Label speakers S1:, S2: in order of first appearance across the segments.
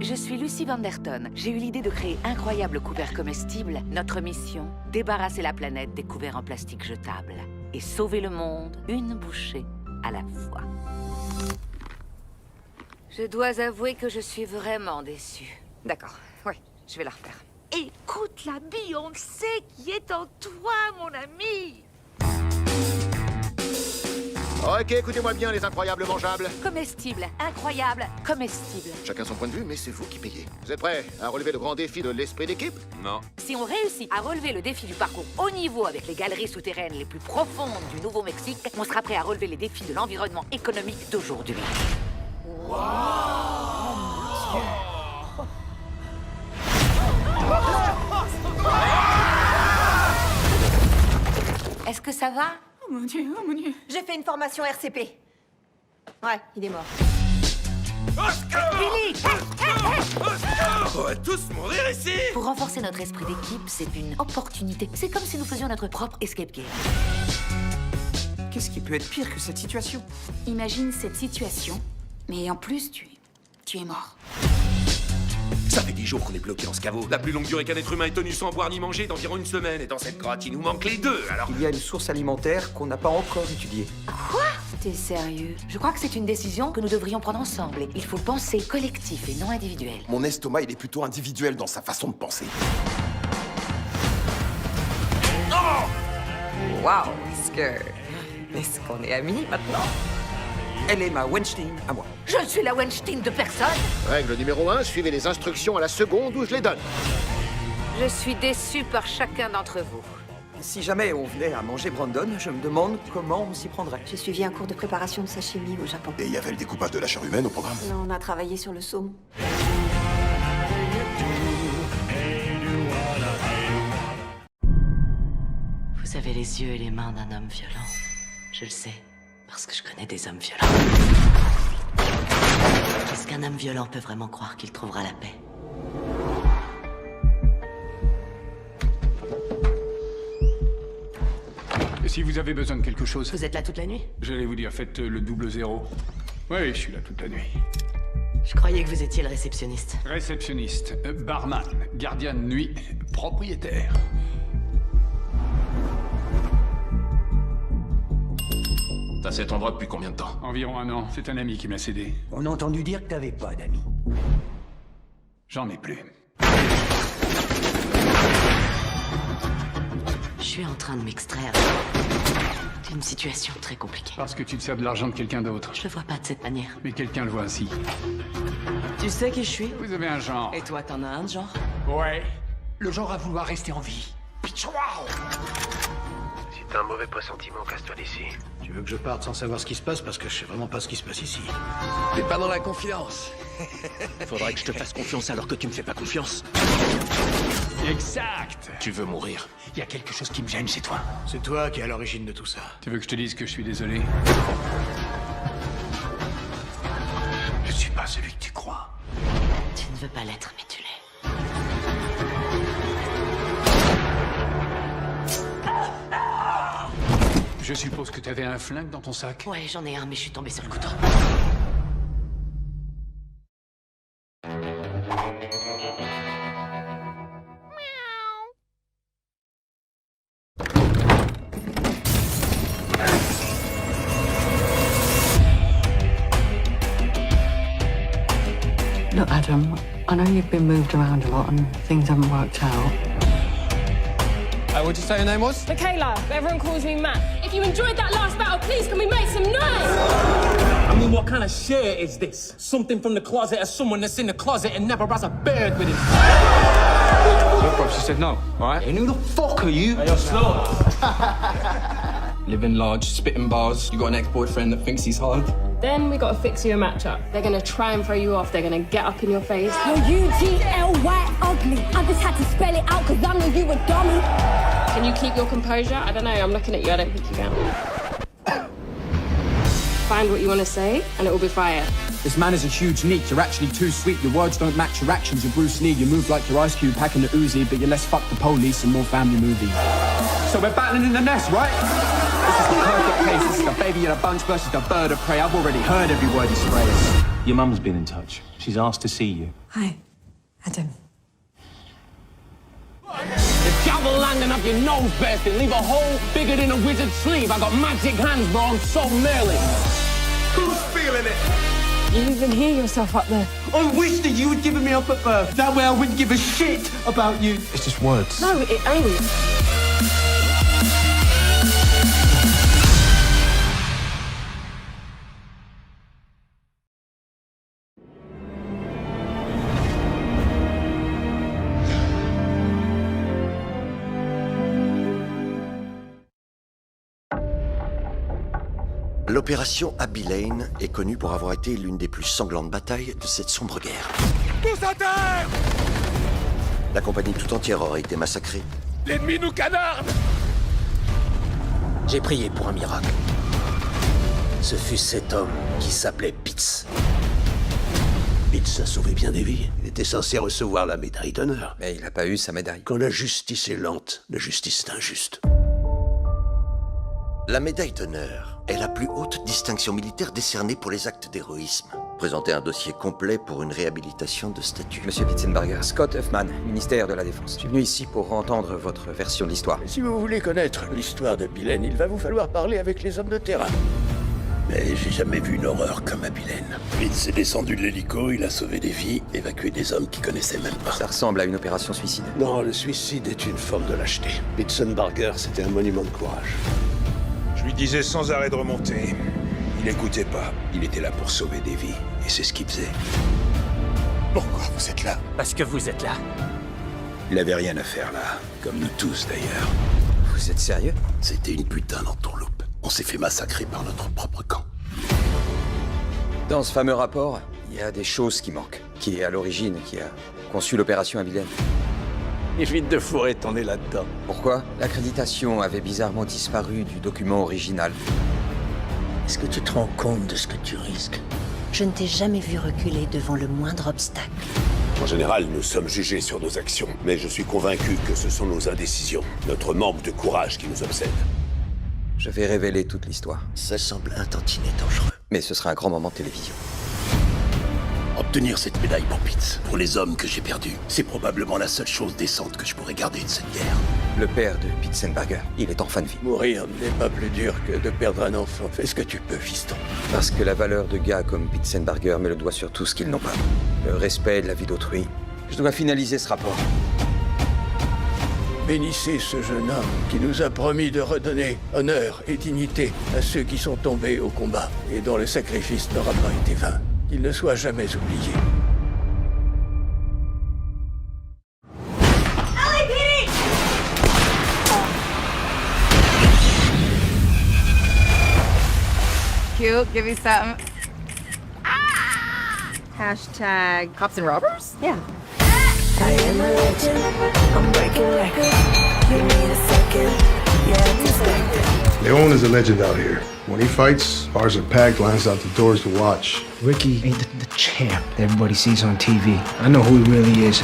S1: Je suis Lucy Vanderton. J'ai eu l'idée de créer Incroyable Couvert Comestible. Notre mission, débarrasser la planète des couverts en plastique jetables et sauver le monde une bouchée à la fois. Je dois avouer que je suis vraiment déçue.
S2: D'accord, ouais, je vais la refaire.
S1: Écoute la Beyoncé qui est en toi, mon ami.
S3: Ok, écoutez-moi bien, les incroyables mangeables.
S1: Comestible, incroyable, comestible.
S3: Chacun son point de vue, mais c'est vous qui payez. Vous êtes prêts à relever le grand défi de l'esprit d'équipe?
S4: Non.
S1: Si on réussit à relever le défi du parcours haut niveau avec les galeries souterraines les plus profondes du Nouveau-Mexique, on sera prêt à relever les défis de l'environnement économique d'aujourd'hui. Est-ce que ça va?
S2: Oh mon Dieu, oh mon Dieu. J'ai fait une formation RCP. Ouais, il est mort.
S1: Billy!
S4: On va tous mourir ici!
S1: Pour renforcer notre esprit d'équipe, c'est une opportunité. C'est comme si nous faisions notre propre escape game.
S5: Qu'est-ce qui peut être pire que cette situation?
S6: Imagine cette situation, mais en plus, tu es mort.
S4: Ça fait 10 jours qu'on est bloqué dans ce caveau. La plus longue durée qu'un être humain ait tenu sans boire ni manger d'environ une semaine. Et dans cette grotte, il nous manque les deux, alors...
S5: Il y a une source alimentaire qu'on n'a pas encore étudiée.
S1: Quoi? T'es sérieux? Je crois que c'est une décision que nous devrions prendre ensemble. Il faut penser collectif et non individuel.
S7: Mon estomac, il est plutôt individuel dans sa façon de penser.
S2: Waouh, est-ce qu'on est amis maintenant?
S5: Elle est ma Weinstein à moi.
S1: Je ne suis la Weinstein de personne.
S3: Règle numéro 1, suivez les instructions à la seconde où je les donne.
S1: Je suis déçue par chacun d'entre vous.
S5: Si jamais on venait à manger Brandon, je me demande comment on s'y prendrait.
S2: J'ai suivi un cours de préparation de sashimi au Japon.
S7: Et il y avait le découpage de la chair humaine au programme.
S2: Non, on a travaillé sur le saumon.
S8: Vous avez les yeux et les mains d'un homme violent. Je le sais, parce que je connais des hommes violents. Est-ce qu'un homme violent peut vraiment croire qu'il trouvera la paix?
S9: Et si vous avez besoin de quelque chose,
S8: Vous êtes là toute la nuit?
S9: j'allais vous dire, faites le 00. Oui, je suis là toute la nuit.
S8: Je croyais que vous étiez le réceptionniste.
S9: Réceptionniste, barman, gardien de nuit, propriétaire.
S4: T'as cet endroit depuis combien de temps?
S9: Environ 1 an. C'est un ami qui me l'a cédé.
S10: On a entendu dire que t'avais pas d'amis.
S9: J'en ai plus.
S8: Je suis en train de m'extraire d'une situation très compliquée.
S9: Parce que tu te sers de l'argent de quelqu'un d'autre.
S8: Je le vois pas de cette manière.
S9: Mais quelqu'un le voit ainsi.
S8: Tu sais qui je suis?
S9: Vous avez un genre.
S8: Et toi, t'en as un de genre?
S10: Ouais. Le genre à vouloir rester en vie.
S4: Si t'as un mauvais pressentiment, casse-toi d'ici.
S10: Tu veux que je parte sans savoir ce qui se passe parce que je sais vraiment pas ce qui se passe ici.
S4: T'es pas dans la confiance. Faudrait que je te fasse confiance alors que tu me fais pas confiance.
S9: Exact.
S4: Tu veux mourir.
S10: Il y a quelque chose qui me gêne chez toi. C'est toi qui es à l'origine de tout ça.
S9: Tu veux que je te dise que je suis désolé?
S10: Je suis pas celui que tu crois.
S8: Tu ne veux pas l'être, mais tu l'es.
S9: Je suppose que t'avais un flingue dans ton sac?
S8: Ouais, j'en ai un, mais je suis tombé sur le couteau.
S11: Look, Adam, I know you've been moved around a lot and things haven't worked out.
S12: What'd you say your name was?
S13: Michaela, but everyone calls me Matt. If you enjoyed that last battle, please can we make some noise?
S12: I mean, what kind of shit is this? Something from the closet of someone that's in the closet and never has a beard with him.
S9: Look, Rob, she said no, alright?
S12: And who the fuck are you? Hey, you're slow. Living large, spitting bars. You got an ex-boyfriend that thinks he's hard.
S13: Then we gotta fix you a matchup. They're gonna try and throw you off. They're gonna get up in your face.
S14: You're UGLY ugly. I just had to spell it out cause I know you a dummy.
S13: Can you keep your composure? I don't know, I'm looking at you, I don't think you can. Find what you wanna say, and it will be fire.
S12: This man is a huge neat. You're actually too sweet. Your words don't match your actions. You're Bruce Lee. You move like your Ice Cube packing the Uzi, but you're less fuck the police and more family movie. So we're battling in the nest, right? This is the perfect case. This is the baby in a bunch versus the bird of prey. I've already heard every word he sprays.
S15: Your mum's been in touch. She's asked to see you.
S11: Hi, Adam.
S12: If travel long enough, your nose burst and leave a hole bigger than a wizard's sleeve. I got magic hands, bro. I'm so Merlin.
S4: Who's feeling it?
S11: You even hear yourself up there.
S12: I wish that you had given me up at birth. That way I wouldn't give a shit about you.
S9: It's just words.
S11: No, it ain't.
S3: L'opération Abbey Lane est connue pour avoir été l'une des plus sanglantes batailles de cette sombre guerre.
S4: Tous à terre!
S3: La compagnie tout entière aurait été massacrée.
S4: L'ennemi nous canarde!
S10: J'ai prié pour un miracle. Ce fut cet homme qui s'appelait Pitts. Pitts a sauvé bien des vies. Il était censé recevoir la médaille d'honneur.
S5: Mais il n'a pas eu sa médaille.
S10: Quand la justice est lente, la justice est injuste.
S3: La médaille d'honneur est la plus haute distinction militaire décernée pour les actes d'héroïsme. Présentez un dossier complet pour une réhabilitation de statut.
S5: Monsieur Pitzenbarger, Scott Huffman, ministère de la Défense. Je suis venu ici pour entendre votre version de l'histoire.
S10: Si vous voulez connaître l'histoire de Abbey Lane, il va vous falloir parler avec les hommes de terrain. Mais j'ai jamais vu une horreur comme Abbey Lane. Pitts est descendu de l'hélico, il a sauvé des vies, évacué des hommes qu'il connaissait même pas.
S5: Ça ressemble à une opération suicide.
S10: Non, le suicide est une forme de lâcheté. Pitzenbarger, c'était un monument de courage.
S4: Je lui disais sans arrêt de remonter. Il écoutait pas.
S10: Il était là pour sauver des vies, et c'est ce qu'il faisait. Pourquoi vous êtes là?
S12: Parce que vous êtes là.
S10: Il avait rien à faire là, comme nous tous d'ailleurs.
S5: Vous êtes sérieux?
S10: C'était une putain d'entourloupe. On s'est fait massacrer par notre propre camp.
S5: Dans ce fameux rapport, il y a des choses qui manquent. Qui est à l'origine, qui a conçu l'opération Abbey Lane.
S10: Évite de fourrer ton nez là-dedans.
S5: Pourquoi? L'accréditation avait bizarrement disparu du document original.
S10: Est-ce que tu te rends compte de ce que tu risques?
S2: Je ne t'ai jamais vu reculer devant le moindre obstacle.
S10: En général, nous sommes jugés sur nos actions, mais je suis convaincu que ce sont nos indécisions, notre manque de courage qui nous obsède.
S5: Je vais révéler toute l'histoire.
S3: Ça semble un tantinet dangereux.
S5: Mais ce sera un grand moment de télévision.
S10: Obtenir cette médaille pour Pitts, pour les hommes que j'ai perdus, c'est probablement la seule chose décente que je pourrais garder de cette guerre.
S5: Le père de Pitzenbarger, il est en fin de vie.
S10: Mourir n'est pas plus dur que de perdre un enfant. Fais ce que tu peux, fiston.
S5: Parce que la valeur de gars comme Pitzenbarger met le doigt sur tout ce qu'ils n'ont pas. Le respect de la vie d'autrui. Je dois finaliser ce rapport.
S10: Bénissez ce jeune homme qui nous a promis de redonner honneur et dignité à ceux qui sont tombés au combat et dont le sacrifice n'aura pas été vain. Qu'il ne soit jamais oublié.
S11: Cute, give me something.
S2: Hashtag
S11: Cops and robbers?
S2: yeah.
S14: I am a legend. I'm breaking records. You need a second. Yeah, respect it.
S15: Leon is a legend out here. When he fights, bars are packed, lines out the doors to watch.
S16: Ricky ain't the champ that everybody sees on TV. I know who he really is.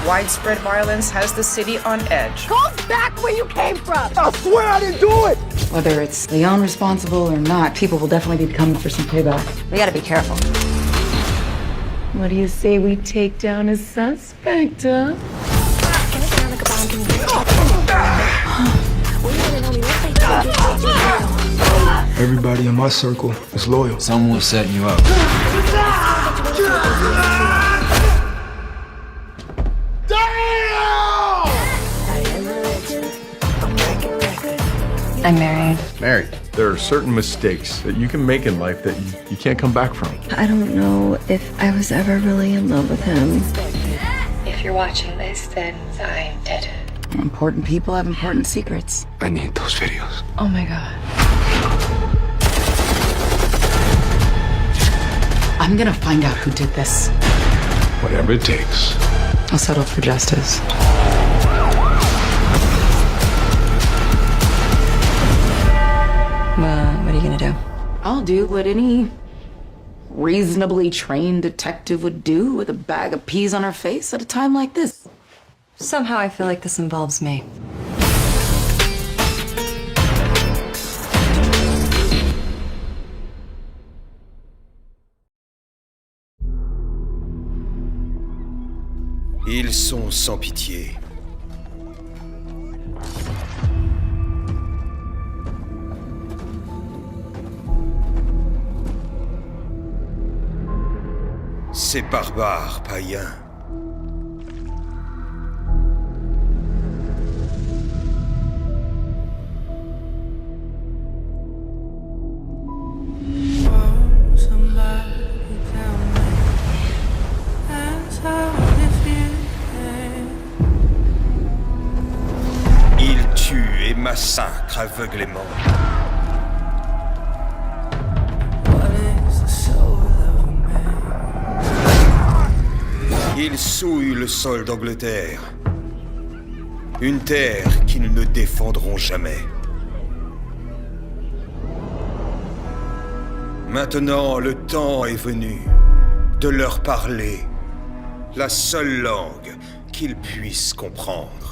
S17: Widespread violence has the city on edge.
S14: Go back where you came from.
S16: I swear I didn't do it!
S6: Whether it's Leon responsible or not, people will definitely be coming for some payback.
S2: We gotta be careful.
S11: What do you say we take down a suspect, huh?
S16: Everybody in my circle is loyal.
S12: Someone's setting you up.
S11: I'm married.
S15: Married. There are certain mistakes that you can make in life that you can't come back from.
S11: I don't know if I was ever really in love with him.
S6: If you're watching this, then I'm dead. Important people have important secrets.
S16: I need those videos.
S11: Oh my god.
S6: I'm gonna find out who did this.
S15: Whatever it takes.
S11: I'll settle for justice. What are you gonna do?
S6: I'll do what any reasonably trained detective would do with a bag of peas on her face at a time like this.
S11: Somehow I feel like this involves me.
S10: Ils sont sans pitié. Ces barbares païens. Ils tuent et massacrent aveuglément. Ils souillent le sol d'Angleterre. Une terre qu'ils ne défendront jamais. Maintenant, le temps est venu de leur parler la seule langue qu'ils puissent comprendre.